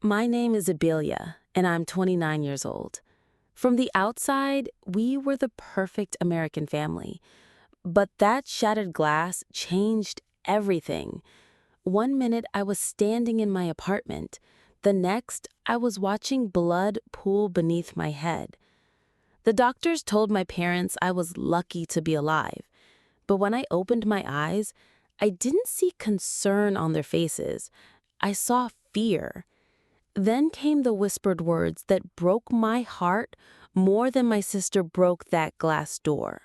My name is Abelia, and I'm 29 years old. From the outside, we were the perfect American family. But that shattered glass changed everything. One minute I was standing in my apartment. The next, I was watching blood pool beneath my head. The doctors told my parents I was lucky to be alive. But when I opened my eyes, I didn't see concern on their faces. I saw fear. Then came the whispered words that broke my heart more than my sister broke that glass door.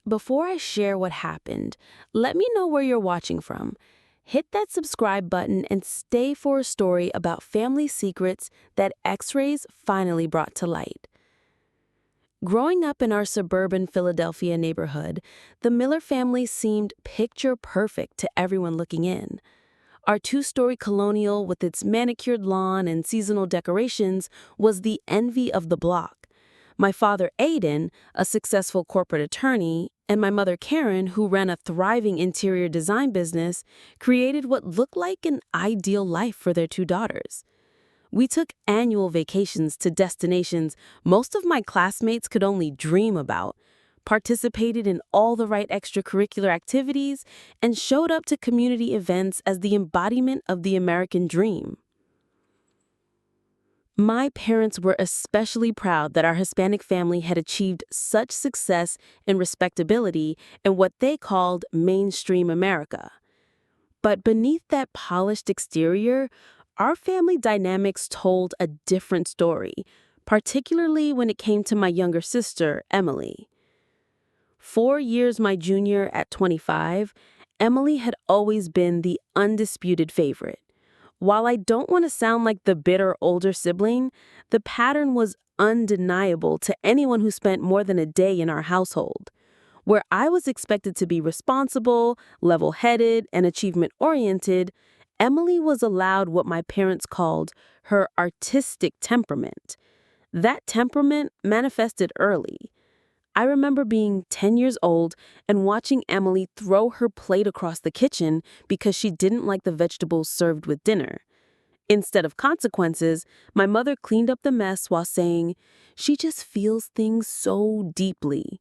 Before I share what happened, let me know where you're watching from. Hit that subscribe button and stay for a story about family secrets that X-Rays finally brought to light. Growing up in our suburban Philadelphia neighborhood, the Miller family seemed picture perfect to everyone looking in. Our two-story colonial with its manicured lawn and seasonal decorations was the envy of the block. My father, Aiden, a successful corporate attorney, and my mother, Karen, who ran a thriving interior design business, created what looked like an ideal life for their two daughters. We took annual vacations to destinations most of my classmates could only dream about, participated in all the right extracurricular activities, and showed up to community events as the embodiment of the American dream. My parents were especially proud that our Hispanic family had achieved such success and respectability in what they called mainstream America. But beneath that polished exterior, our family dynamics told a different story, particularly when it came to my younger sister, Emily. 4 years my junior at 25, Emily had always been the undisputed favorite. While I don't want to sound like the bitter older sibling, the pattern was undeniable to anyone who spent more than a day in our household. Where I was expected to be responsible, level-headed, and achievement-oriented, Emily was allowed what my parents called her artistic temperament. That temperament manifested early. I remember being 10 years old and watching Emily throw her plate across the kitchen because she didn't like the vegetables served with dinner. Instead of consequences, my mother cleaned up the mess while saying, "She just feels things so deeply."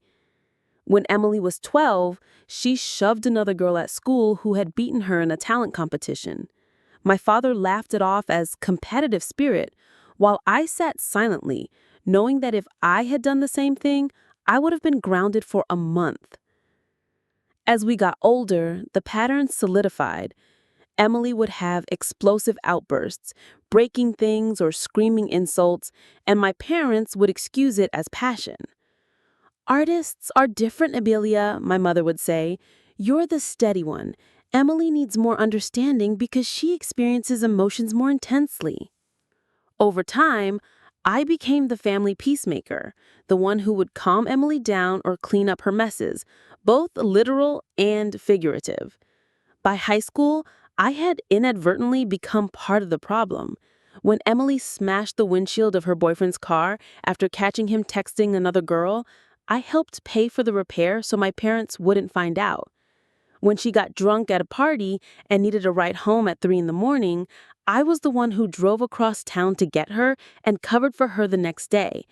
When Emily was 12, she shoved another girl at school who had beaten her in a talent competition. My father laughed it off as competitive spirit, while I sat silently, knowing that if I had done the same thing, I would have been grounded for a month. As we got older, the pattern solidified. Emily would have explosive outbursts, breaking things or screaming insults, and my parents would excuse it as passion. "Artists are different, Abelia," my mother would say. "You're the steady one. Emily needs more understanding because she experiences emotions more intensely." Over time, I became the family peacemaker, the one who would calm Emily down or clean up her messes, both literal and figurative. By high school, I had inadvertently become part of the problem. When Emily smashed the windshield of her boyfriend's car after catching him texting another girl, I helped pay for the repair so my parents wouldn't find out. When she got drunk at a party and needed a ride home at 3 in the morning, I was the one who drove across town to get her and covered for her the next day.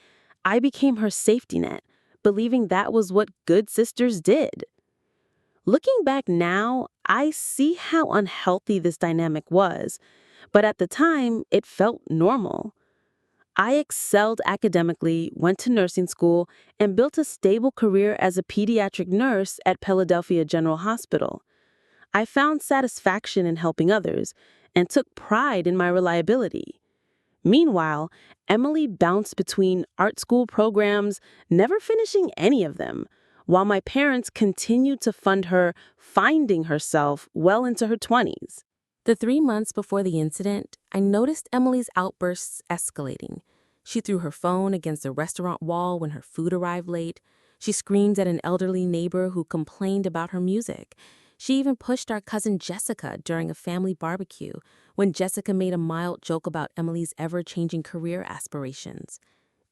I became her safety net, believing that was what good sisters did. Looking back now, I see how unhealthy this dynamic was, but at the time, it felt normal. I excelled academically, went to nursing school, and built a stable career as a pediatric nurse at Philadelphia General Hospital. I found satisfaction in helping others and took pride in my reliability. Meanwhile, Emily bounced between art school programs, never finishing any of them, while my parents continued to fund her finding herself well into her 20s. The 3 months before the incident, I noticed Emily's outbursts escalating. She threw her phone against the restaurant wall when her food arrived late. She screamed at an elderly neighbor who complained about her music. She even pushed our cousin Jessica during a family barbecue when Jessica made a mild joke about Emily's ever-changing career aspirations.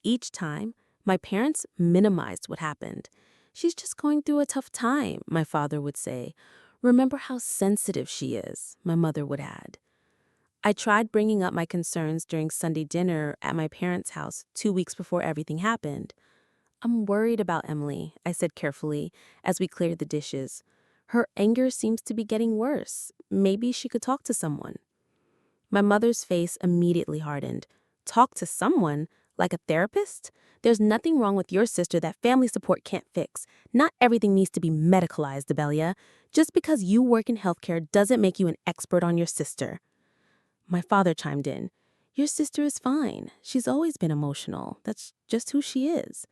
Each time, my parents minimized what happened. "She's just going through a tough time," my father would say. "Remember how sensitive she is," my mother would add. I tried bringing up my concerns during Sunday dinner at my parents' house 2 weeks before everything happened. I'm worried about Emily, I said carefully as we cleared the dishes. Her anger seems to be getting worse. Maybe she could talk to someone. My mother's face immediately hardened. Talk to someone? Like a therapist? There's nothing wrong with your sister that family support can't fix. Not everything needs to be medicalized, Abelia. Just because you work in healthcare doesn't make you an expert on your sister. My father chimed in. Your sister is fine. She's always been emotional. That's just who she is.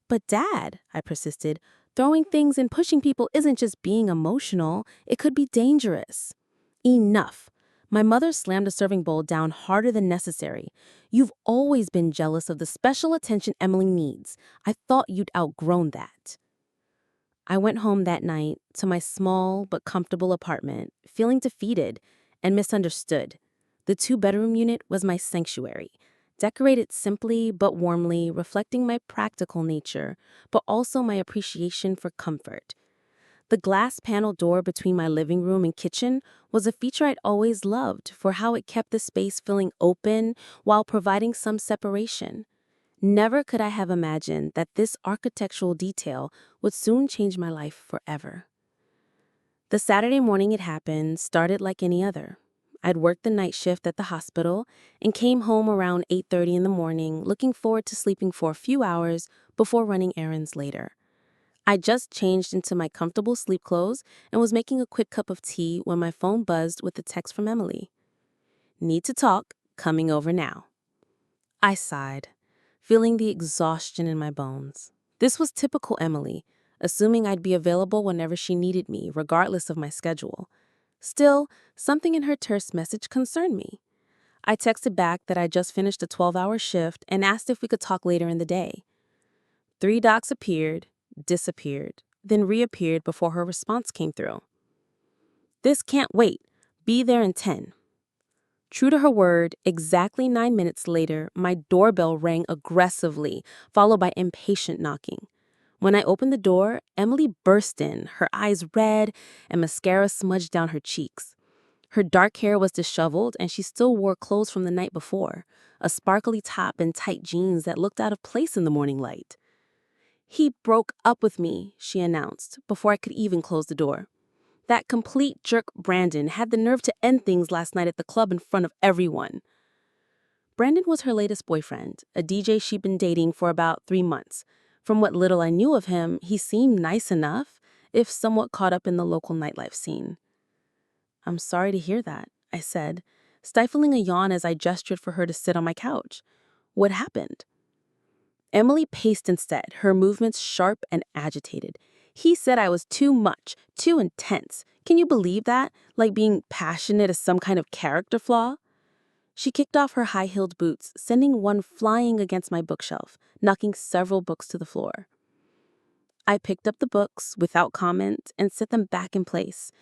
But Dad, I persisted, throwing things and pushing people isn't just being emotional. It could be dangerous. Enough. My mother slammed a serving bowl down harder than necessary. You've always been jealous of the special attention Emily needs. I thought you'd outgrown that. I went home that night to my small but comfortable apartment, feeling defeated and misunderstood. The two-bedroom unit was my sanctuary, decorated simply but warmly, reflecting my practical nature, but also my appreciation for comfort. The glass panel door between my living room and kitchen was a feature I'd always loved for how it kept the space feeling open while providing some separation. Never could I have imagined that this architectural detail would soon change my life forever. The Saturday morning it happened started like any other. I'd worked the night shift at the hospital and came home around 8:30 in the morning, looking forward to sleeping for a few hours before running errands later. I just changed into my comfortable sleep clothes and was making a quick cup of tea when my phone buzzed with a text from Emily. Need to talk, coming over now. I sighed, feeling the exhaustion in my bones. This was typical Emily, assuming I'd be available whenever she needed me, regardless of my schedule. Still, something in her terse message concerned me. I texted back that I just finished a 12-hour shift and asked if we could talk later in the day. 3 dots appeared, disappeared, then reappeared before her response came through. This can't wait. Be there in 10. True to her word, exactly 9 minutes later, my doorbell rang aggressively, followed by impatient knocking. When I opened the door, Emily burst in, her eyes red and mascara smudged down her cheeks. Her dark hair was disheveled and she still wore clothes from the night before, a sparkly top and tight jeans that looked out of place in the morning light. He broke up with me, she announced, before I could even close the door. That complete jerk Brandon had the nerve to end things last night at the club in front of everyone. Brandon was her latest boyfriend, a DJ she'd been dating for about 3 months. From what little I knew of him, he seemed nice enough, if somewhat caught up in the local nightlife scene. I'm sorry to hear that, I said, stifling a yawn as I gestured for her to sit on my couch. What happened? Emily paced instead, her movements sharp and agitated. He said I was too much, too intense. Can you believe that? Like being passionate is some kind of character flaw? She kicked off her high-heeled boots, sending one flying against my bookshelf, knocking several books to the floor. I picked up the books without comment and set them back in place.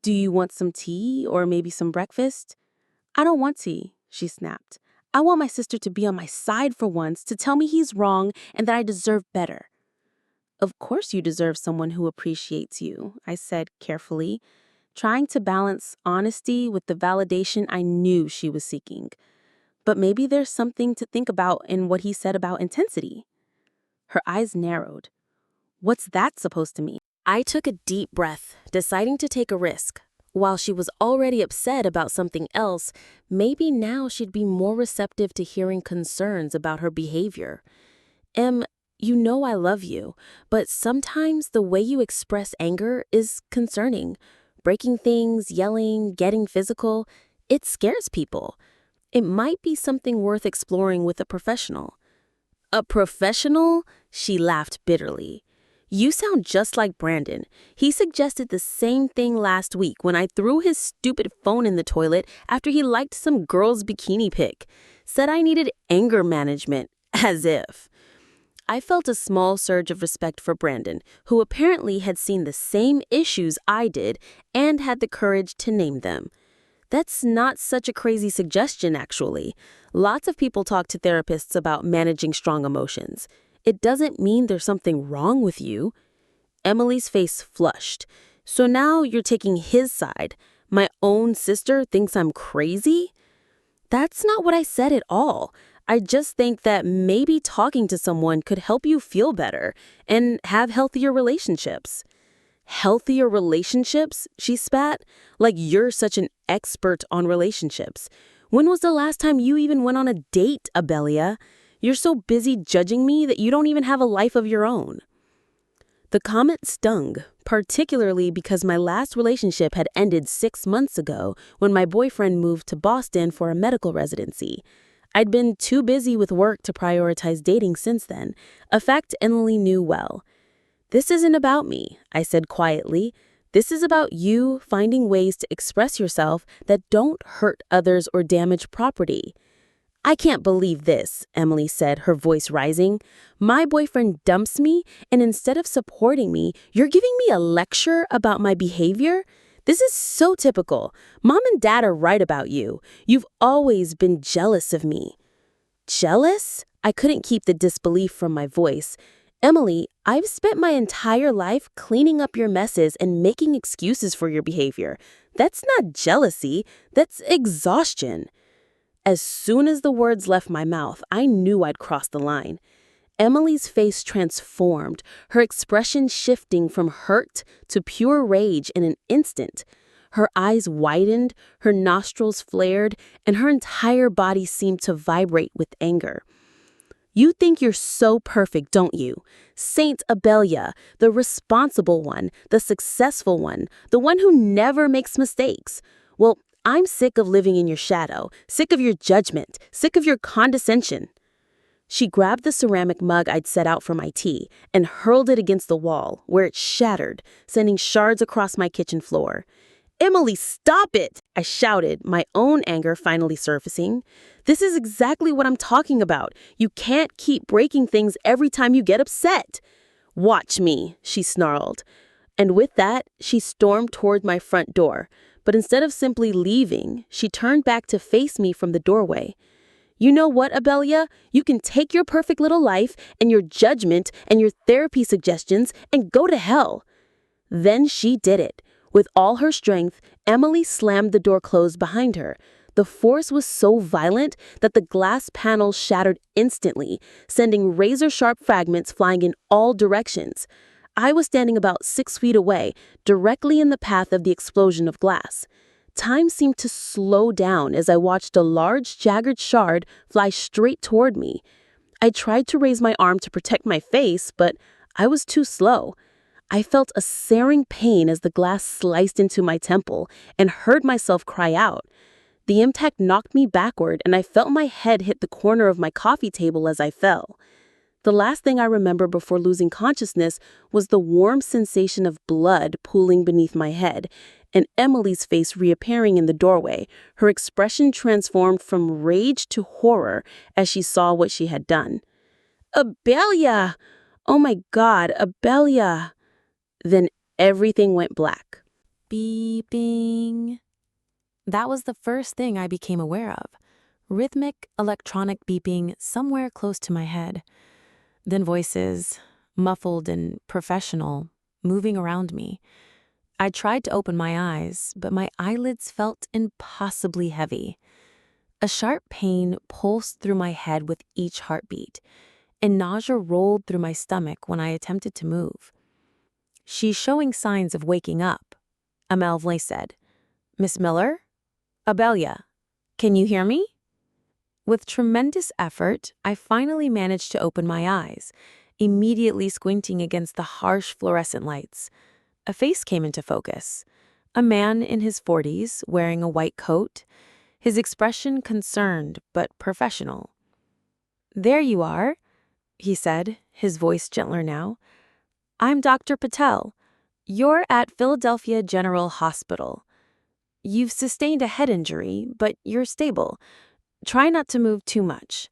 Do you want some tea or maybe some breakfast? I don't want tea, she snapped. I want my sister to be on my side for once, to tell me he's wrong and that I deserve better. Of course you deserve someone who appreciates you, I said carefully, trying to balance honesty with the validation I knew she was seeking. But maybe there's something to think about in what he said about intensity. Her eyes narrowed. What's that supposed to mean? I took a deep breath, deciding to take a risk. While she was already upset about something else, maybe now she'd be more receptive to hearing concerns about her behavior. You know I love you, but sometimes the way you express anger is concerning. Breaking things, yelling, getting physical, it scares people. It might be something worth exploring with a professional. A professional? She laughed bitterly. You sound just like Brandon. He suggested the same thing last week when I threw his stupid phone in the toilet after he liked some girl's bikini pic. Said I needed anger management, as if. I felt a small surge of respect for Brandon, who apparently had seen the same issues I did and had the courage to name them. That's not such a crazy suggestion, actually. Lots of people talk to therapists about managing strong emotions. It doesn't mean there's something wrong with you. Emily's face flushed. So now you're taking his side. My own sister thinks I'm crazy? That's not what I said at all. I just think that maybe talking to someone could help you feel better and have healthier relationships. Healthier relationships? She spat. Like you're such an expert on relationships. When was the last time you even went on a date, Abelia? You're so busy judging me that you don't even have a life of your own. The comment stung, particularly because my last relationship had ended 6 months ago when my boyfriend moved to Boston for a medical residency. I'd been too busy with work to prioritize dating since then, a fact Emily knew well. This isn't about me, I said quietly. This is about you finding ways to express yourself that don't hurt others or damage property. I can't believe this, Emily said, her voice rising. My boyfriend dumps me, and instead of supporting me, you're giving me a lecture about my behavior? This is so typical. Mom and Dad are right about you. You've always been jealous of me. Jealous? I couldn't keep the disbelief from my voice. Emily, I've spent my entire life cleaning up your messes and making excuses for your behavior. That's not jealousy, that's exhaustion. As soon as the words left my mouth, I knew I'd crossed the line. Emily's face transformed, her expression shifting from hurt to pure rage in an instant. Her eyes widened, her nostrils flared, and her entire body seemed to vibrate with anger. You think you're so perfect, don't you? Saint Abelia, the responsible one, the successful one, the one who never makes mistakes. Well, I'm sick of living in your shadow, sick of your judgment, sick of your condescension. She grabbed the ceramic mug I'd set out for my tea and hurled it against the wall, where it shattered, sending shards across my kitchen floor. Emily, stop it! I shouted, my own anger finally surfacing. This is exactly what I'm talking about. You can't keep breaking things every time you get upset. Watch me, she snarled. And with that, she stormed toward my front door. But instead of simply leaving, she turned back to face me from the doorway. You know what, Abelia? You can take your perfect little life and your judgment and your therapy suggestions and go to hell. Then she did it. With all her strength, Emily slammed the door closed behind her. The force was so violent that the glass panels shattered instantly, sending razor-sharp fragments flying in all directions. I was standing about 6 feet away, directly in the path of the explosion of glass. Time seemed to slow down as I watched a large, jagged shard fly straight toward me. I tried to raise my arm to protect my face, but I was too slow. I felt a searing pain as the glass sliced into my temple and heard myself cry out. The impact knocked me backward, and I felt my head hit the corner of my coffee table as I fell. The last thing I remember before losing consciousness was the warm sensation of blood pooling beneath my head, and Emily's face reappearing in the doorway, her expression transformed from rage to horror as she saw what she had done. Abelia! Oh my God, Abelia! Then everything went black. Beeping. That was the first thing I became aware of. Rhythmic, electronic beeping somewhere close to my head. Then voices, muffled and professional, moving around me. I tried to open my eyes, but my eyelids felt impossibly heavy. A sharp pain pulsed through my head with each heartbeat, and nausea rolled through my stomach when I attempted to move. She's showing signs of waking up, a male voice said. Miss Miller? Abelia, can you hear me? With tremendous effort, I finally managed to open my eyes, immediately squinting against the harsh fluorescent lights. A face came into focus. A man in his 40s, wearing a white coat, his expression concerned but professional. There you are, he said, his voice gentler now. I'm Dr. Patel. You're at Philadelphia General Hospital. You've sustained a head injury, but you're stable. Try not to move too much.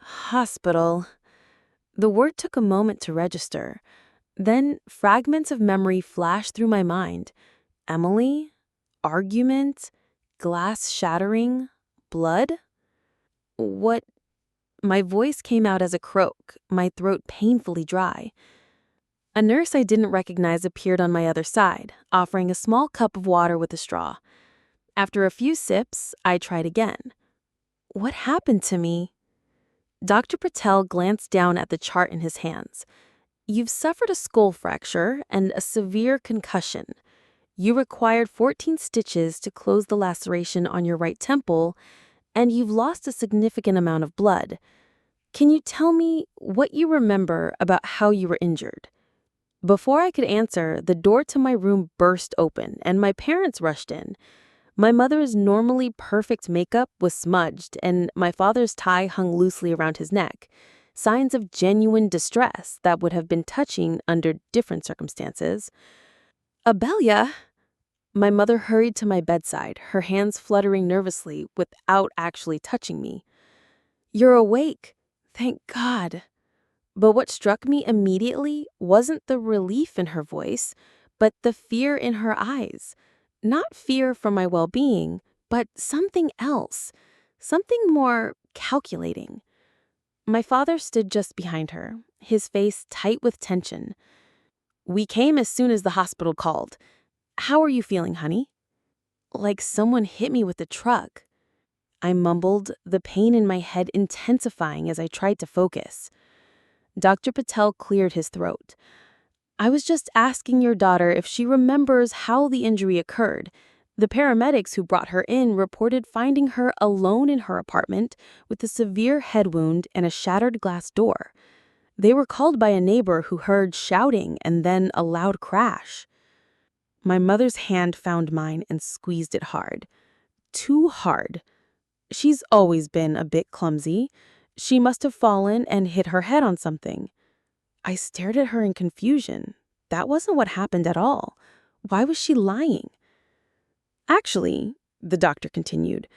Hospital. The word took a moment to register. Then fragments of memory flashed through my mind. Emily? Argument? Glass shattering? Blood? What? My voice came out as a croak, my throat painfully dry. A nurse I didn't recognize appeared on my other side, offering a small cup of water with a straw. After a few sips, I tried again. What happened to me? Dr. Patel glanced down at the chart in his hands. You've suffered a skull fracture and a severe concussion. You required 14 stitches to close the laceration on your right temple, and you've lost a significant amount of blood. Can you tell me what you remember about how you were injured? Before I could answer, the door to my room burst open, and my parents rushed in. My mother's normally perfect makeup was smudged, and my father's tie hung loosely around his neck, signs of genuine distress that would have been touching under different circumstances. Abelia! My mother hurried to my bedside, her hands fluttering nervously without actually touching me. You're awake. Thank God. But what struck me immediately wasn't the relief in her voice, but the fear in her eyes. Not fear for my well-being, but something else, something more calculating. My father stood just behind her, his face tight with tension. We came as soon as the hospital called. How are you feeling, honey? Like someone hit me with a truck. I mumbled, the pain in my head intensifying as I tried to focus. Dr. Patel cleared his throat. I was just asking your daughter if she remembers how the injury occurred. The paramedics who brought her in reported finding her alone in her apartment with a severe head wound and a shattered glass door. They were called by a neighbor who heard shouting and then a loud crash. My mother's hand found mine and squeezed it hard. Too hard. She's always been a bit clumsy. She must have fallen and hit her head on something. I stared at her in confusion. That wasn't what happened at all. Why was she lying? Actually, the doctor continued,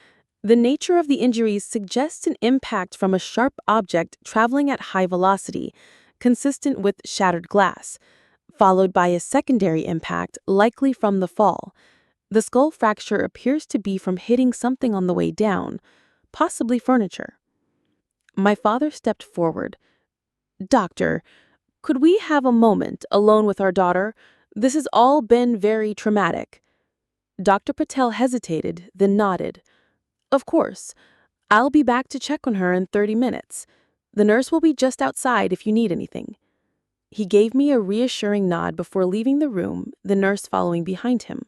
the nature of the injuries suggests an impact from a sharp object traveling at high velocity, consistent with shattered glass, followed by a secondary impact likely from the fall. The skull fracture appears to be from hitting something on the way down, possibly furniture. My father stepped forward. Doctor, could we have a moment alone with our daughter? This has all been very traumatic. Dr. Patel hesitated, then nodded. Of course. I'll be back to check on her in 30 minutes. The nurse will be just outside if you need anything. He gave me a reassuring nod before leaving the room, the nurse following behind him.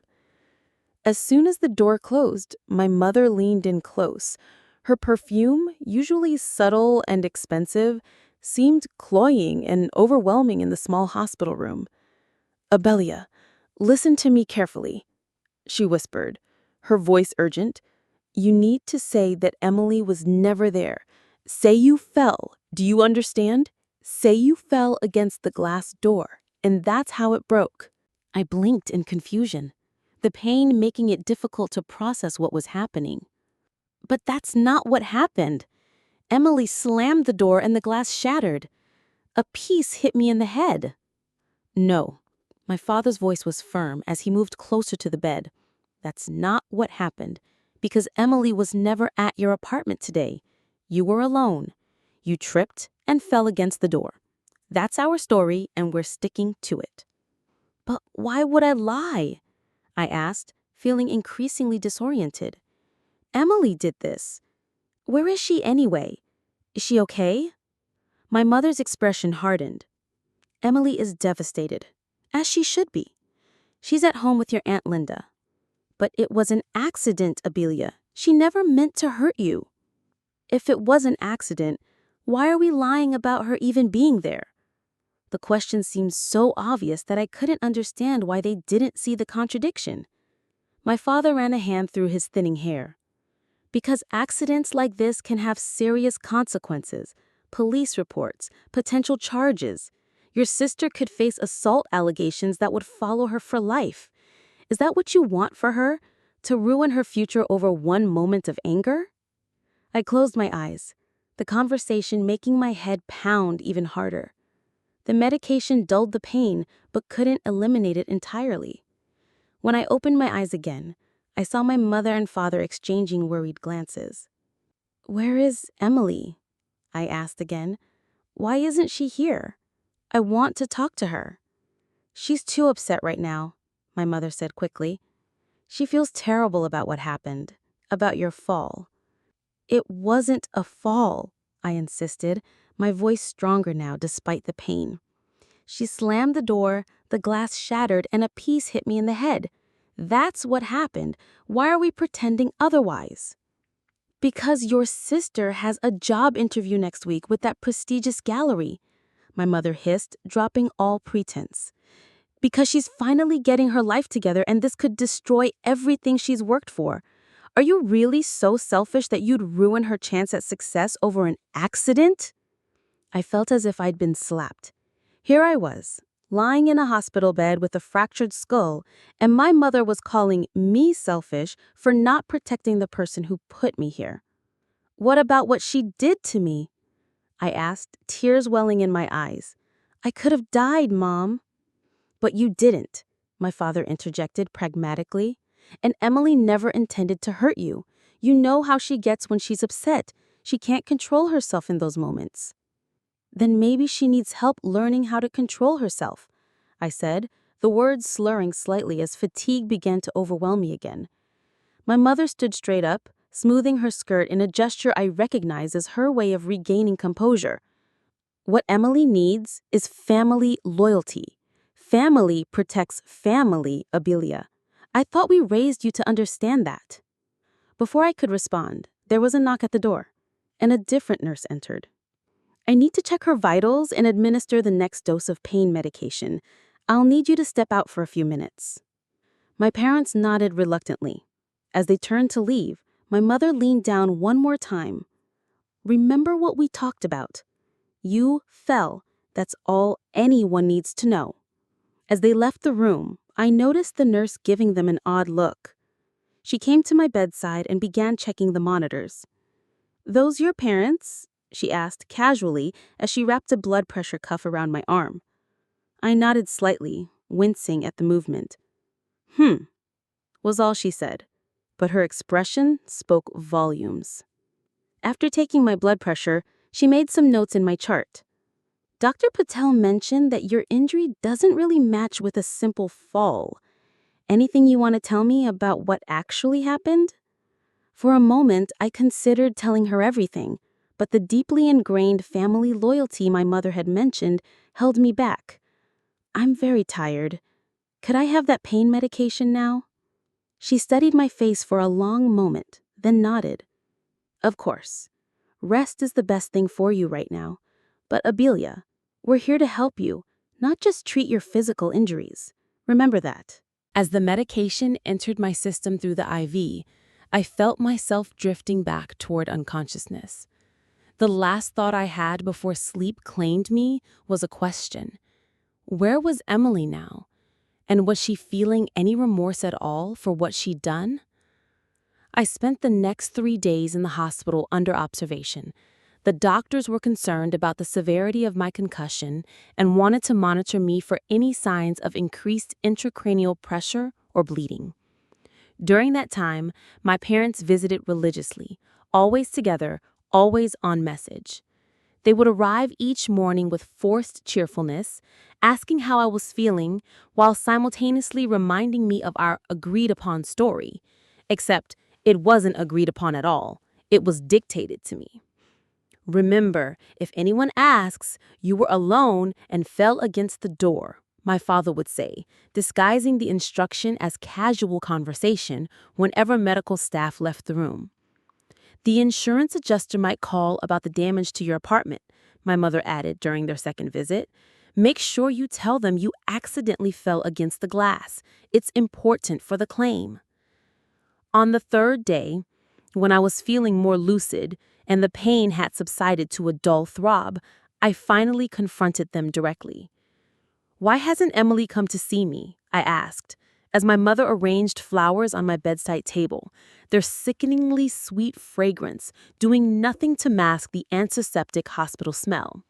As soon as the door closed, my mother leaned in close. Her perfume, usually subtle and expensive, seemed cloying and overwhelming in the small hospital room. Abelia, listen to me carefully, she whispered, her voice urgent. You need to say that Emily was never there. Say you fell. Do you understand? Say you fell against the glass door, and that's how it broke. I blinked in confusion, the pain making it difficult to process what was happening. But that's not what happened. Emily slammed the door and the glass shattered. A piece hit me in the head. No. My father's voice was firm as he moved closer to the bed. That's not what happened, because Emily was never at your apartment today. You were alone. You tripped and fell against the door. That's our story, and we're sticking to it. But why would I lie? I asked, feeling increasingly disoriented. Emily did this. Where is she anyway? Is she okay? My mother's expression hardened. Emily is devastated, as she should be. She's at home with your Aunt Linda. But it was an accident, Abelia. She never meant to hurt you. If it was an accident, why are we lying about her even being there? The question seemed so obvious that I couldn't understand why they didn't see the contradiction. My father ran a hand through his thinning hair. Because accidents like this can have serious consequences, police reports, potential charges. Your sister could face assault allegations that would follow her for life. Is that what you want for her? To ruin her future over one moment of anger? I closed my eyes, the conversation making my head pound even harder. The medication dulled the pain, but couldn't eliminate it entirely. When I opened my eyes again, I saw my mother and father exchanging worried glances. Where is Emily? I asked again. Why isn't she here? I want to talk to her. She's too upset right now, my mother said quickly. She feels terrible about what happened, about your fall. It wasn't a fall, I insisted, my voice stronger now despite the pain. She slammed the door, the glass shattered, and a piece hit me in the head. That's what happened. Why are we pretending otherwise? Because your sister has a job interview next week with that prestigious gallery, my mother hissed, dropping all pretense. Because she's finally getting her life together and this could destroy everything she's worked for. Are you really so selfish that you'd ruin her chance at success over an accident? I felt as if I'd been slapped. Here I was, lying in a hospital bed with a fractured skull, and my mother was calling me selfish for not protecting the person who put me here. What about what she did to me? I asked, tears welling in my eyes. I could have died, Mom. But you didn't, my father interjected pragmatically. And Emily never intended to hurt you. You know how she gets when she's upset. She can't control herself in those moments. Then maybe she needs help learning how to control herself, I said, the words slurring slightly as fatigue began to overwhelm me again. My mother stood straight up, smoothing her skirt in a gesture I recognized as her way of regaining composure. What Emily needs is family loyalty. Family protects family, Abelia. I thought we raised you to understand that. Before I could respond, there was a knock at the door, and a different nurse entered. I need to check her vitals and administer the next dose of pain medication. I'll need you to step out for a few minutes. My parents nodded reluctantly. As they turned to leave, my mother leaned down one more time. Remember what we talked about. You fell. That's all anyone needs to know. As they left the room, I noticed the nurse giving them an odd look. She came to my bedside and began checking the monitors. "Those your parents?" she asked casually as she wrapped a blood pressure cuff around my arm. I nodded slightly, wincing at the movement. Was all she said, but her expression spoke volumes. After taking my blood pressure, she made some notes in my chart. Dr. Patel mentioned that your injury doesn't really match with a simple fall. Anything you want to tell me about what actually happened? For a moment, I considered telling her everything, but the deeply ingrained family loyalty my mother had mentioned held me back. I'm very tired. Could I have that pain medication now? She studied my face for a long moment, then nodded. Of course. Rest is the best thing for you right now. But Abelia, we're here to help you, not just treat your physical injuries. Remember that. As the medication entered my system through the IV, I felt myself drifting back toward unconsciousness. The last thought I had before sleep claimed me was a question. Where was Emily now? And was she feeling any remorse at all for what she'd done? I spent the next 3 days in the hospital under observation. The doctors were concerned about the severity of my concussion and wanted to monitor me for any signs of increased intracranial pressure or bleeding. During that time, my parents visited religiously, always together, always on message. They would arrive each morning with forced cheerfulness, asking how I was feeling, while simultaneously reminding me of our agreed-upon story. Except it wasn't agreed upon at all. It was dictated to me. Remember, if anyone asks, you were alone and fell against the door, my father would say, disguising the instruction as casual conversation whenever medical staff left the room. The insurance adjuster might call about the damage to your apartment, my mother added during their second visit. Make sure you tell them you accidentally fell against the glass. It's important for the claim. On the third day, when I was feeling more lucid and the pain had subsided to a dull throb, I finally confronted them directly. Why hasn't Emily come to see me? I asked, as my mother arranged flowers on my bedside table, their sickeningly sweet fragrance doing nothing to mask the antiseptic hospital smell.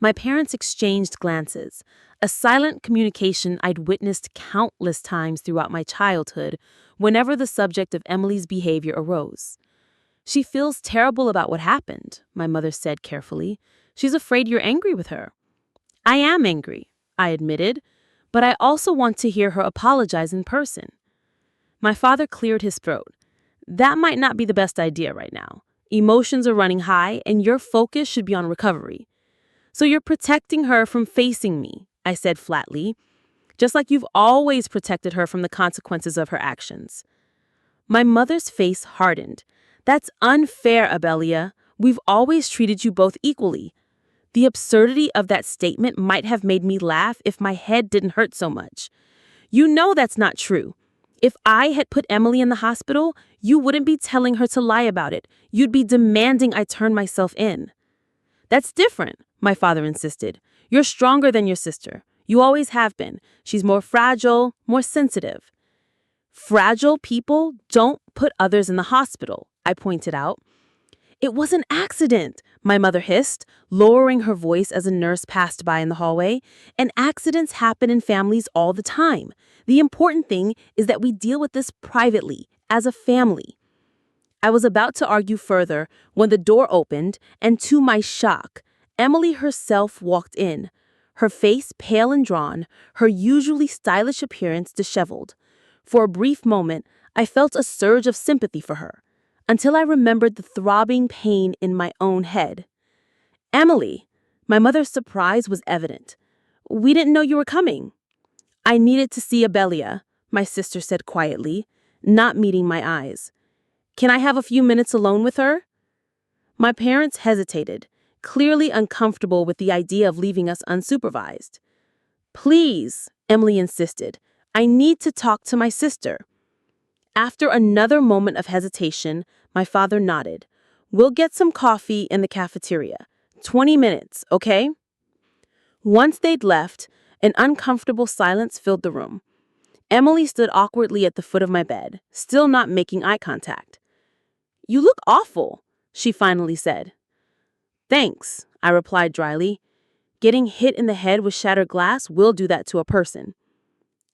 My parents exchanged glances, a silent communication I'd witnessed countless times throughout my childhood whenever the subject of Emily's behavior arose. She feels terrible about what happened, my mother said carefully. She's afraid you're angry with her. I am angry, I admitted, but I also want to hear her apologize in person." My father cleared his throat. "That might not be the best idea right now. Emotions are running high, and your focus should be on recovery." "So you're protecting her from facing me," I said flatly, "just like you've always protected her from the consequences of her actions." My mother's face hardened. "That's unfair, Abelia. We've always treated you both equally." The absurdity of that statement might have made me laugh if my head didn't hurt so much. "You know that's not true. If I had put Emily in the hospital, you wouldn't be telling her to lie about it. You'd be demanding I turn myself in." "That's different," my father insisted. "You're stronger than your sister. You always have been. She's more fragile, more sensitive." "Fragile people don't put others in the hospital," I pointed out. "It was an accident," my mother hissed, lowering her voice as a nurse passed by in the hallway. "And accidents happen in families all the time. The important thing is that we deal with this privately, as a family." I was about to argue further when the door opened, and to my shock, Emily herself walked in, her face pale and drawn, her usually stylish appearance disheveled. For a brief moment, I felt a surge of sympathy for her, until I remembered the throbbing pain in my own head. "Emily," my mother's surprise was evident. "We didn't know you were coming." "I needed to see Abelia," my sister said quietly, not meeting my eyes. "Can I have a few minutes alone with her?" My parents hesitated, clearly uncomfortable with the idea of leaving us unsupervised. "Please," Emily insisted, "I need to talk to my sister." After another moment of hesitation, my father nodded. "We'll get some coffee in the cafeteria. 20 minutes, okay?" Once they'd left, an uncomfortable silence filled the room. Emily stood awkwardly at the foot of my bed, still not making eye contact. "You look awful," she finally said. "Thanks," I replied dryly. "Getting hit in the head with shattered glass will do that to a person."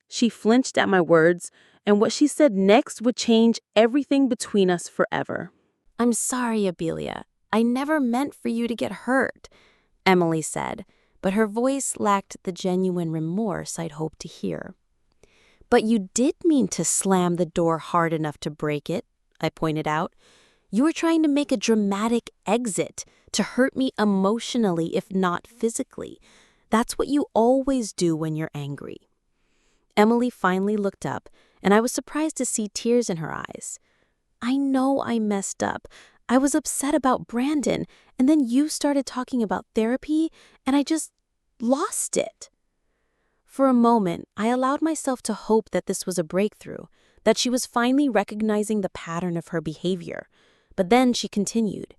She flinched at my words, and what she said next would change everything between us forever. "I'm sorry, Abelia. I never meant for you to get hurt," Emily said, but her voice lacked the genuine remorse I'd hoped to hear. "But you did mean to slam the door hard enough to break it," I pointed out. "You were trying to make a dramatic exit, to hurt me emotionally if not physically. That's what you always do when you're angry." Emily finally looked up, and I was surprised to see tears in her eyes. "I know I messed up. I was upset about Brandon, and then you started talking about therapy, and I just lost it." For a moment, I allowed myself to hope that this was a breakthrough, that she was finally recognizing the pattern of her behavior. But then she continued.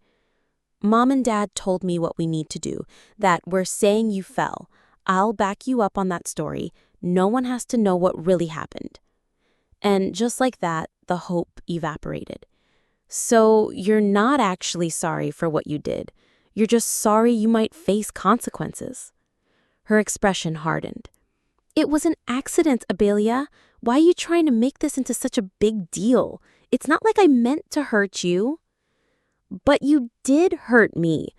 "Mom and Dad told me what we need to do, that we're saying you fell. I'll back you up on that story. No one has to know what really happened." And just like that, the hope evaporated. "So you're not actually sorry for what you did. You're just sorry you might face consequences." Her expression hardened. "It was an accident, Abelia. Why are you trying to make this into such a big deal? It's not like I meant to hurt you." "But you did hurt me.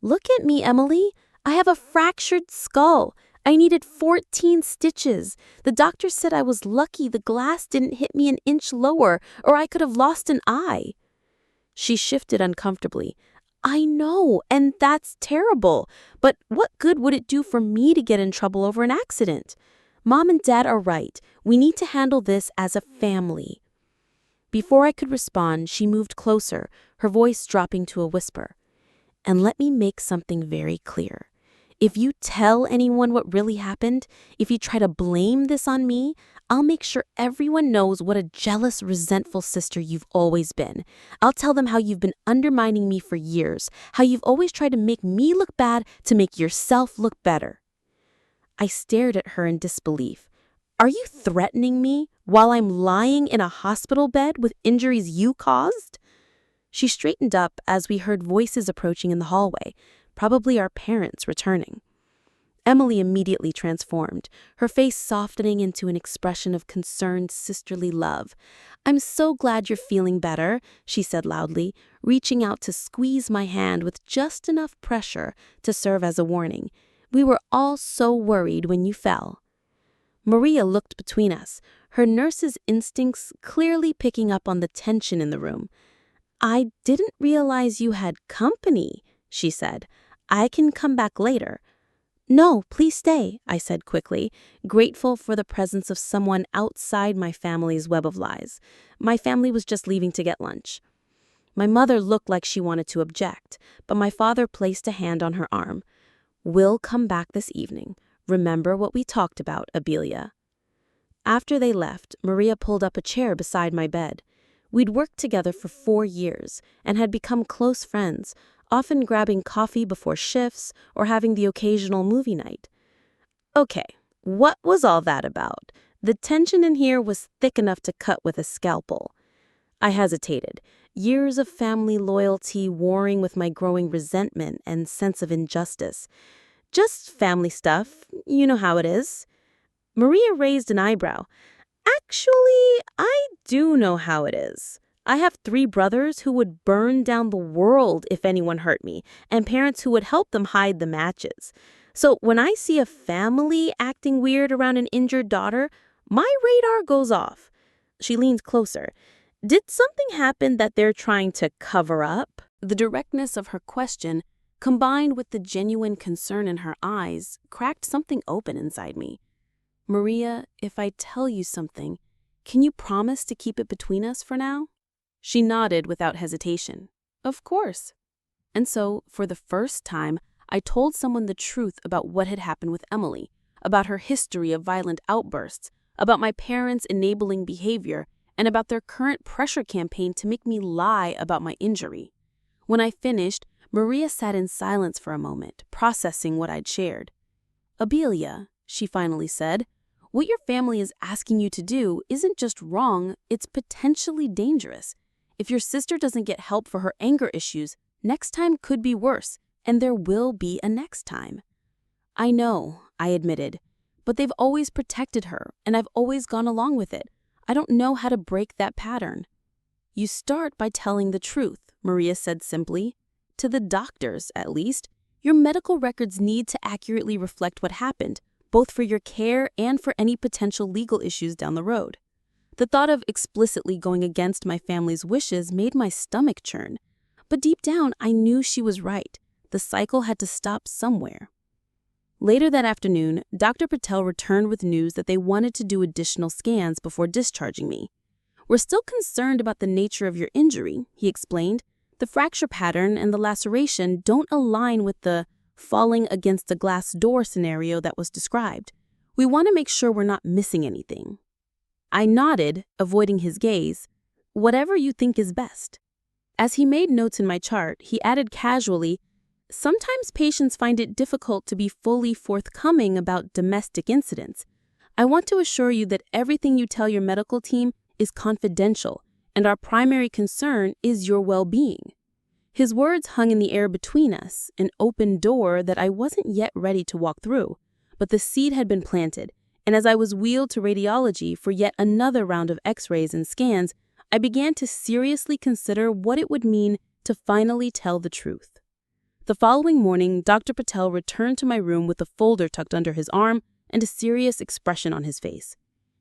Look at me, Emily. I have a fractured skull. I needed 14 stitches. The doctor said I was lucky the glass didn't hit me an inch lower, or I could have lost an eye." She shifted uncomfortably. "I know, and that's terrible. But what good would it do for me to get in trouble over an accident? Mom and Dad are right. We need to handle this as a family." Before I could respond, she moved closer, her voice dropping to a whisper. "And let me make something very clear. If you tell anyone what really happened, if you try to blame this on me, I'll make sure everyone knows what a jealous, resentful sister you've always been. I'll tell them how you've been undermining me for years, how you've always tried to make me look bad to make yourself look better." I stared at her in disbelief. "Are you threatening me while I'm lying in a hospital bed with injuries you caused?" She straightened up as we heard voices approaching in the hallway, probably our parents returning. Emily immediately transformed, her face softening into an expression of concerned sisterly love. "I'm so glad you're feeling better," she said loudly, reaching out to squeeze my hand with just enough pressure to serve as a warning. "We were all so worried when you fell." Maria looked between us, her nurse's instincts clearly picking up on the tension in the room. "I didn't realize you had company," she said. "I can come back later." "No, please stay," I said quickly, grateful for the presence of someone outside my family's web of lies. My family was just leaving to get lunch. My mother looked like she wanted to object, but my father placed a hand on her arm. "We'll come back this evening. Remember what we talked about, Abelia." After they left, Maria pulled up a chair beside my bed. We'd worked together for 4 years and had become close friends, often grabbing coffee before shifts or having the occasional movie night. Okay, what was all that about? The tension in here was thick enough to cut with a scalpel. I hesitated, years of family loyalty warring with my growing resentment and sense of injustice. "Just family stuff, you know how it is." Maria raised an eyebrow. "Actually, I do know how it is. I have 3 brothers who would burn down the world if anyone hurt me, and parents who would help them hide the matches. So when I see a family acting weird around an injured daughter, my radar goes off." She leaned closer. "Did something happen that they're trying to cover up?" The directness of her question, combined with the genuine concern in her eyes, cracked something open inside me. "Maria, if I tell you something, can you promise to keep it between us for now?" She nodded without hesitation. "Of course." And so, for the first time, I told someone the truth about what had happened with Emily, about her history of violent outbursts, about my parents' enabling behavior, and about their current pressure campaign to make me lie about my injury. When I finished, Maria sat in silence for a moment, processing what I'd shared. "Abelia," she finally said, "what your family is asking you to do isn't just wrong, it's potentially dangerous. If your sister doesn't get help for her anger issues, next time could be worse, and there will be a next time." "I know," I admitted, "but they've always protected her, and I've always gone along with it. I don't know how to break that pattern." "You start by telling the truth," Maria said simply. "To the doctors, at least. Your medical records need to accurately reflect what happened, both for your care and for any potential legal issues down the road." The thought of explicitly going against my family's wishes made my stomach churn. But deep down, I knew she was right. The cycle had to stop somewhere. Later that afternoon, Dr. Patel returned with news that they wanted to do additional scans before discharging me. "We're still concerned about the nature of your injury," he explained. "The fracture pattern and the laceration don't align with the falling against a glass door scenario that was described. We want to make sure we're not missing anything." I nodded, avoiding his gaze. "Whatever you think is best." As he made notes in my chart, he added casually, "Sometimes patients find it difficult to be fully forthcoming about domestic incidents. I want to assure you that everything you tell your medical team is confidential, and our primary concern is your well-being." His words hung in the air between us, an open door that I wasn't yet ready to walk through. But the seed had been planted, and as I was wheeled to radiology for yet another round of X-rays and scans, I began to seriously consider what it would mean to finally tell the truth. The following morning, Dr. Patel returned to my room with a folder tucked under his arm and a serious expression on his face.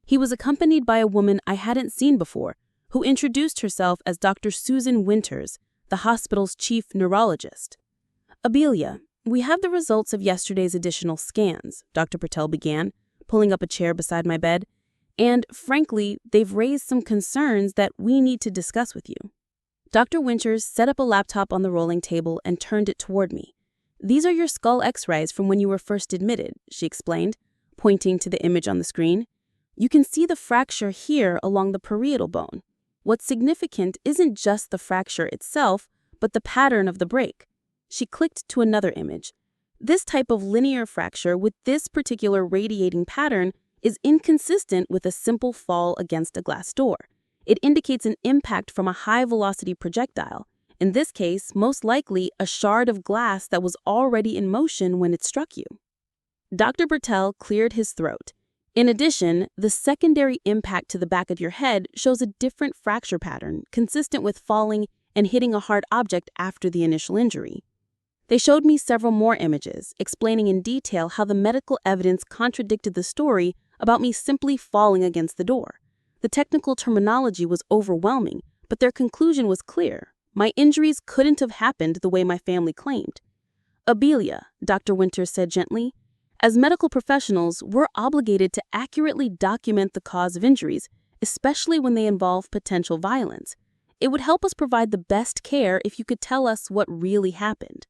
He was accompanied by a woman I hadn't seen before, who introduced herself as Dr. Susan Winters, the hospital's chief neurologist. "Abelia, we have the results of yesterday's additional scans," Dr. Patel began, pulling up a chair beside my bed, "and frankly, they've raised some concerns that we need to discuss with you." Dr. Winters set up a laptop on the rolling table and turned it toward me. "These are your skull X-rays from when you were first admitted," she explained, pointing to the image on the screen. "You can see the fracture here along the parietal bone. What's significant isn't just the fracture itself, but the pattern of the break." She clicked to another image. "This type of linear fracture with this particular radiating pattern is inconsistent with a simple fall against a glass door. It indicates an impact from a high-velocity projectile, in this case, most likely a shard of glass that was already in motion when it struck you." Dr. Bertel cleared his throat. "In addition, the secondary impact to the back of your head shows a different fracture pattern, consistent with falling and hitting a hard object after the initial injury." They showed me several more images, explaining in detail how the medical evidence contradicted the story about me simply falling against the door. The technical terminology was overwhelming, but their conclusion was clear. My injuries couldn't have happened the way my family claimed. Abelia, Dr. Winters said gently, as medical professionals, we're obligated to accurately document the cause of injuries, especially when they involve potential violence. It would help us provide the best care if you could tell us what really happened.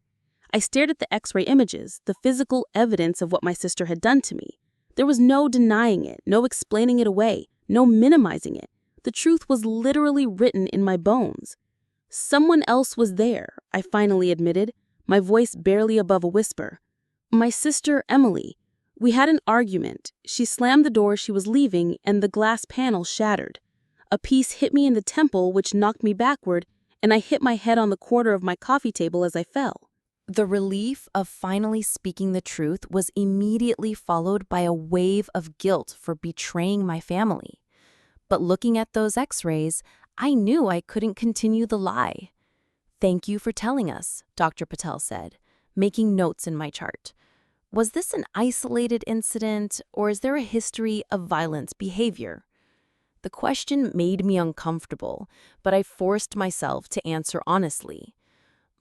I stared at the X-ray images, the physical evidence of what my sister had done to me. There was no denying it, no explaining it away, no minimizing it. The truth was literally written in my bones. Someone else was there, I finally admitted, my voice barely above a whisper. My sister, Emily. We had an argument. She slammed the door she was leaving, and the glass panel shattered. A piece hit me in the temple, which knocked me backward, and I hit my head on the corner of my coffee table as I fell. The relief of finally speaking the truth was immediately followed by a wave of guilt for betraying my family. But looking at those X-rays, I knew I couldn't continue the lie. "Thank you for telling us," Dr. Patel said, making notes in my chart. "Was this an isolated incident, or is there a history of violent behavior?" The question made me uncomfortable, but I forced myself to answer honestly.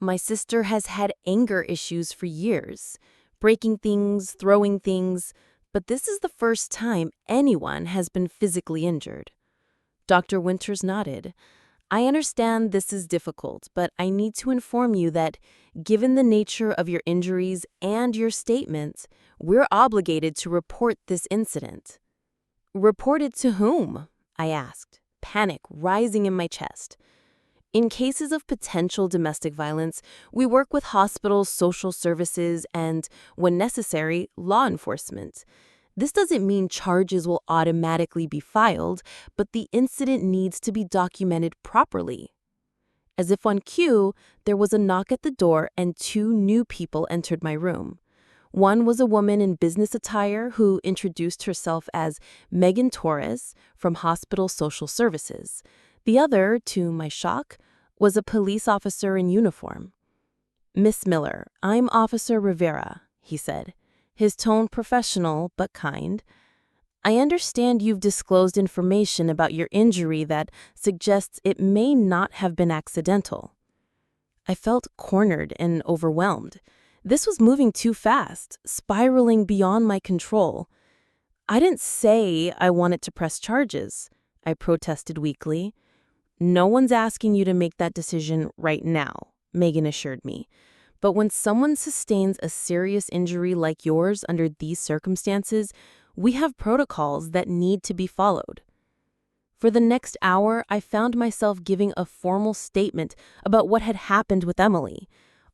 My sister has had anger issues for years, breaking things, throwing things, but this is the first time anyone has been physically injured. Dr. Winters nodded. "I understand this is difficult, but I need to inform you that, given the nature of your injuries and your statements, we're obligated to report this incident." "Report it to whom?" I asked, panic rising in my chest. "In cases of potential domestic violence, we work with hospitals, social services, and, when necessary, law enforcement. This doesn't mean charges will automatically be filed, but the incident needs to be documented properly." As if on cue, there was a knock at the door and two new people entered my room. One was a woman in business attire who introduced herself as Megan Torres from Hospital Social Services. The other, to my shock, was a police officer in uniform. "Miss Miller, I'm Officer Rivera," he said, his tone professional but kind. "I understand you've disclosed information about your injury that suggests it may not have been accidental." I felt cornered and overwhelmed. This was moving too fast, spiraling beyond my control. "I didn't say I wanted to press charges," I protested weakly. "No one's asking you to make that decision right now," Megan assured me. "But when someone sustains a serious injury like yours under these circumstances, we have protocols that need to be followed." For the next hour, I found myself giving a formal statement about what had happened with Emily.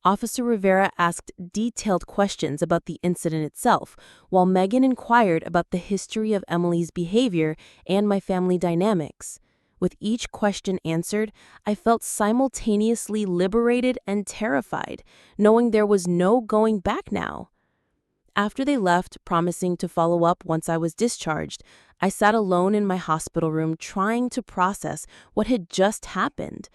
Officer Rivera asked detailed questions about the incident itself, while Megan inquired about the history of Emily's behavior and my family dynamics. With each question answered, I felt simultaneously liberated and terrified, knowing there was no going back now. After they left, promising to follow up once I was discharged, I sat alone in my hospital room trying to process what had just happened.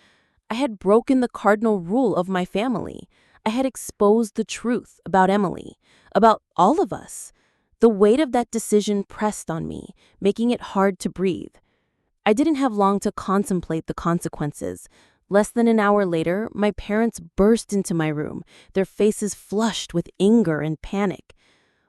I had broken the cardinal rule of my family. I had exposed the truth about Emily, about all of us. The weight of that decision pressed on me, making it hard to breathe. I didn't have long to contemplate the consequences. Less than an hour later, my parents burst into my room, their faces flushed with anger and panic.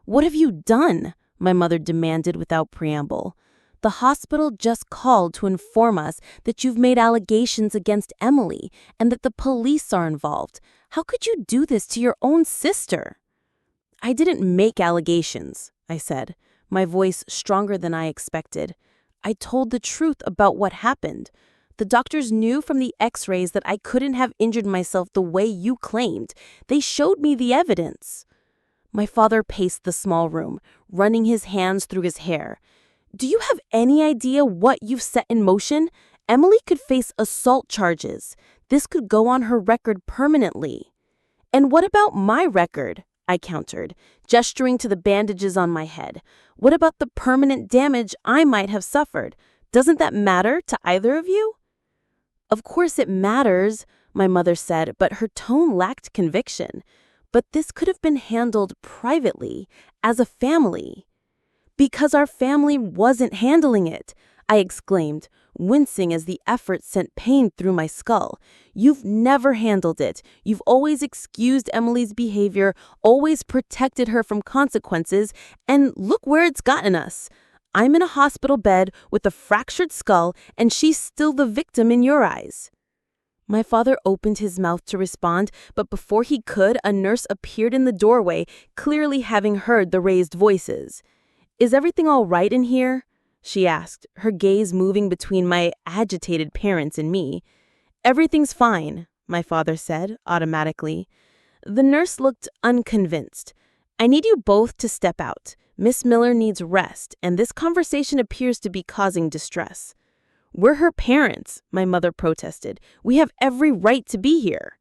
"What have you done?" my mother demanded without preamble. "The hospital just called to inform us that you've made allegations against Emily and that the police are involved. How could you do this to your own sister?" "I didn't make allegations," I said, my voice stronger than I expected. "I told the truth about what happened. The doctors knew from the X-rays that I couldn't have injured myself the way you claimed. They showed me the evidence." My father paced the small room, running his hands through his hair. "Do you have any idea what you've set in motion? Emily could face assault charges. This could go on her record permanently." "And what about my record?" I countered, gesturing to the bandages on my head. "What about the permanent damage I might have suffered? Doesn't that matter to either of you?" "Of course it matters," my mother said, but her tone lacked conviction. "But this could have been handled privately, as a family." Because our family wasn't handling it, I exclaimed, wincing as the effort sent pain through my skull. You've never handled it. You've always excused Emily's behavior, always protected her from consequences, and look where it's gotten us. I'm in a hospital bed with a fractured skull, and she's still the victim in your eyes. My father opened his mouth to respond, but before he could, a nurse appeared in the doorway, clearly having heard the raised voices. "Is everything all right in here?" she asked, her gaze moving between my agitated parents and me. "Everything's fine," my father said, automatically. The nurse looked unconvinced. "I need you both to step out. Miss Miller needs rest, and this conversation appears to be causing distress." "We're her parents," my mother protested. "We have every right to be here."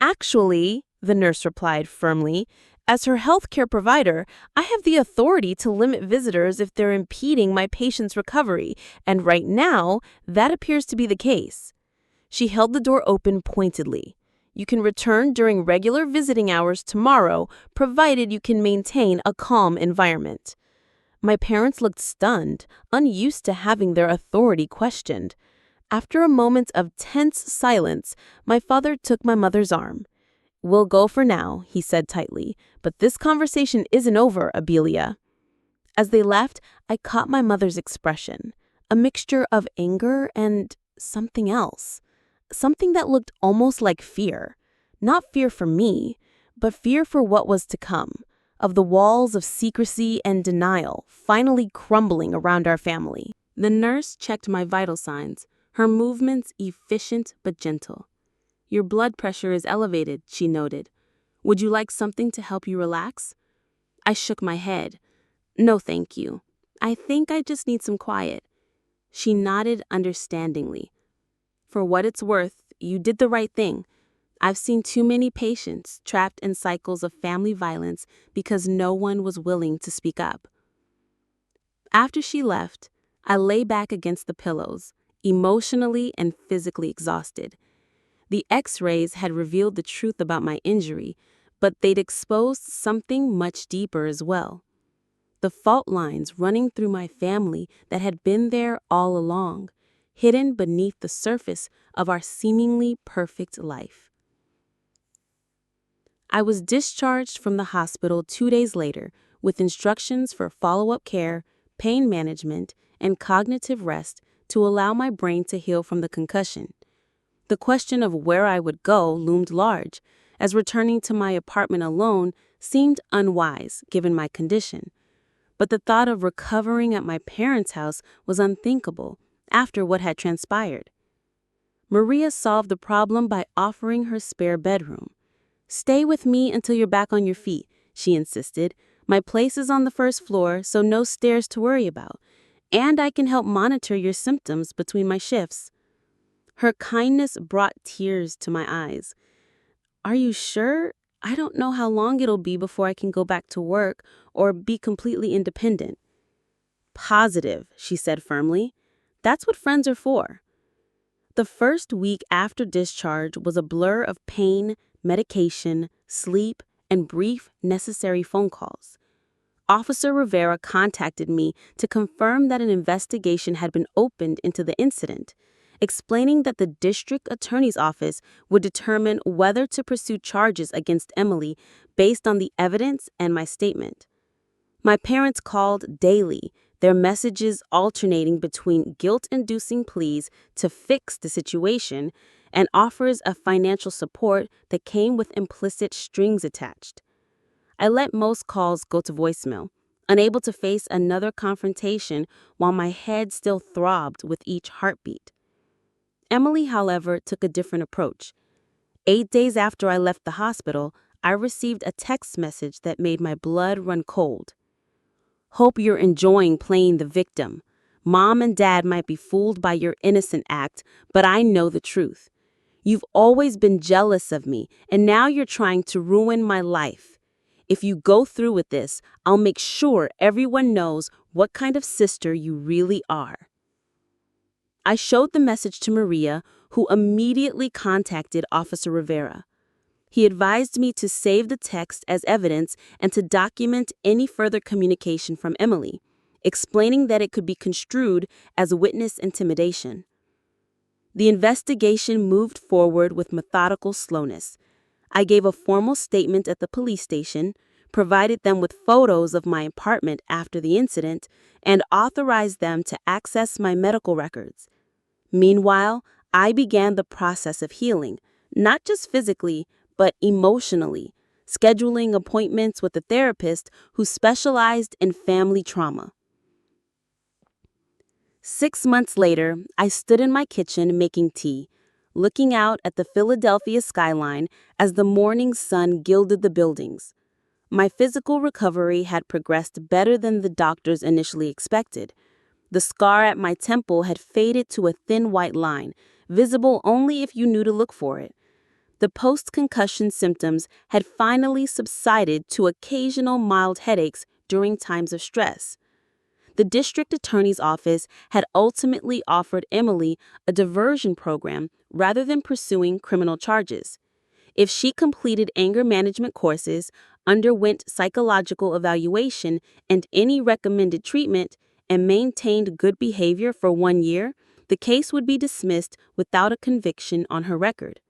"Actually," the nurse replied firmly, "as her healthcare provider, I have the authority to limit visitors if they're impeding my patient's recovery, and right now, that appears to be the case." She held the door open pointedly. "You can return during regular visiting hours tomorrow, provided you can maintain a calm environment." My parents looked stunned, unused to having their authority questioned. After a moment of tense silence, my father took my mother's arm. "We'll go for now," he said tightly, "but this conversation isn't over, Abelia." As they left, I caught my mother's expression, a mixture of anger and something else. Something that looked almost like fear. Not fear for me, but fear for what was to come, of the walls of secrecy and denial finally crumbling around our family. The nurse checked my vital signs, her movements efficient but gentle. "Your blood pressure is elevated," she noted. "Would you like something to help you relax?" I shook my head. "No, thank you. I think I just need some quiet." She nodded understandingly. "For what it's worth, you did the right thing. I've seen too many patients trapped in cycles of family violence because no one was willing to speak up." After she left, I lay back against the pillows, emotionally and physically exhausted. The X-rays had revealed the truth about my injury, but they'd exposed something much deeper as well. The fault lines running through my family that had been there all along, hidden beneath the surface of our seemingly perfect life. I was discharged from the hospital 2 days later with instructions for follow-up care, pain management, and cognitive rest to allow my brain to heal from the concussion. The question of where I would go loomed large, as returning to my apartment alone seemed unwise given my condition. But the thought of recovering at my parents' house was unthinkable after what had transpired. Maria solved the problem by offering her spare bedroom. "Stay with me until you're back on your feet," she insisted. "My place is on the first floor, so no stairs to worry about. And I can help monitor your symptoms between my shifts." Her kindness brought tears to my eyes. "Are you sure? I don't know how long it'll be before I can go back to work or be completely independent." "Positive," she said firmly. "That's what friends are for." The first week after discharge was a blur of pain, medication, sleep, and brief, necessary phone calls. Officer Rivera contacted me to confirm that an investigation had been opened into the incident, explaining that the district attorney's office would determine whether to pursue charges against Emily based on the evidence and my statement. My parents called daily, their messages alternating between guilt-inducing pleas to fix the situation and offers of financial support that came with implicit strings attached. I let most calls go to voicemail, unable to face another confrontation while my head still throbbed with each heartbeat. Emily, however, took a different approach. 8 days after I left the hospital, I received a text message that made my blood run cold. "Hope you're enjoying playing the victim. Mom and Dad might be fooled by your innocent act, but I know the truth. You've always been jealous of me, and now you're trying to ruin my life. If you go through with this, I'll make sure everyone knows what kind of sister you really are." I showed the message to Maria, who immediately contacted Officer Rivera. He advised me to save the text as evidence and to document any further communication from Emily. explaining that it could be construed as witness intimidation. The investigation moved forward with methodical slowness. I gave a formal statement at the police station, provided them with photos of my apartment after the incident, and authorized them to access my medical records. Meanwhile, I began the process of healing, not just physically, but emotionally, scheduling appointments with a therapist who specialized in family trauma. 6 months later, I stood in my kitchen making tea, looking out at the Philadelphia skyline as the morning sun gilded the buildings. My physical recovery had progressed better than the doctors initially expected. The scar at my temple had faded to a thin white line, visible only if you knew to look for it. The post-concussion symptoms had finally subsided to occasional mild headaches during times of stress. The district attorney's office had ultimately offered Emily a diversion program rather than pursuing criminal charges. If she completed anger management courses, underwent psychological evaluation and any recommended treatment, and maintained good behavior for 1 year, the case would be dismissed without a conviction on her record.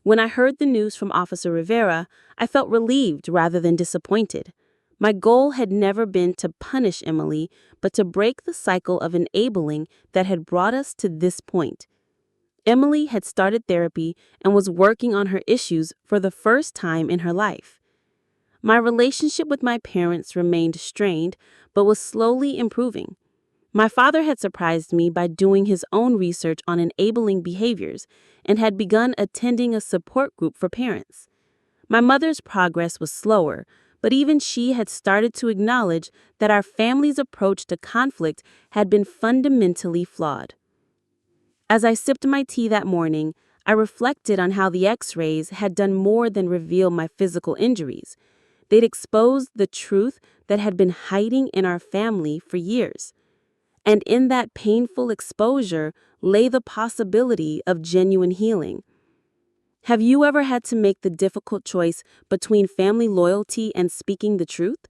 When I heard the news from Officer Rivera, I felt relieved rather than disappointed. My goal had never been to punish Emily, but to break the cycle of enabling that had brought us to this point. Emily had started therapy and was working on her issues for the first time in her life. My relationship with my parents remained strained, but was slowly improving. My father had surprised me by doing his own research on enabling behaviors and had begun attending a support group for parents. My mother's progress was slower, but even she had started to acknowledge that our family's approach to conflict had been fundamentally flawed. As I sipped my tea that morning, I reflected on how the X-rays had done more than reveal my physical injuries. They'd exposed the truth that had been hiding in our family for years. And in that painful exposure lay the possibility of genuine healing. Have you ever had to make the difficult choice between family loyalty and speaking the truth?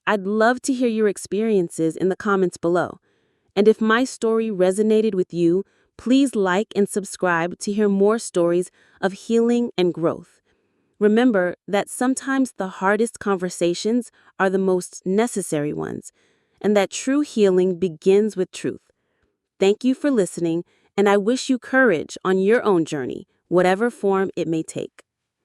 I'd love to hear your experiences in the comments below. And if my story resonated with you, please like and subscribe to hear more stories of healing and growth. Remember that sometimes the hardest conversations are the most necessary ones, and that true healing begins with truth. Thank you for listening, and I wish you courage on your own journey, whatever form it may take.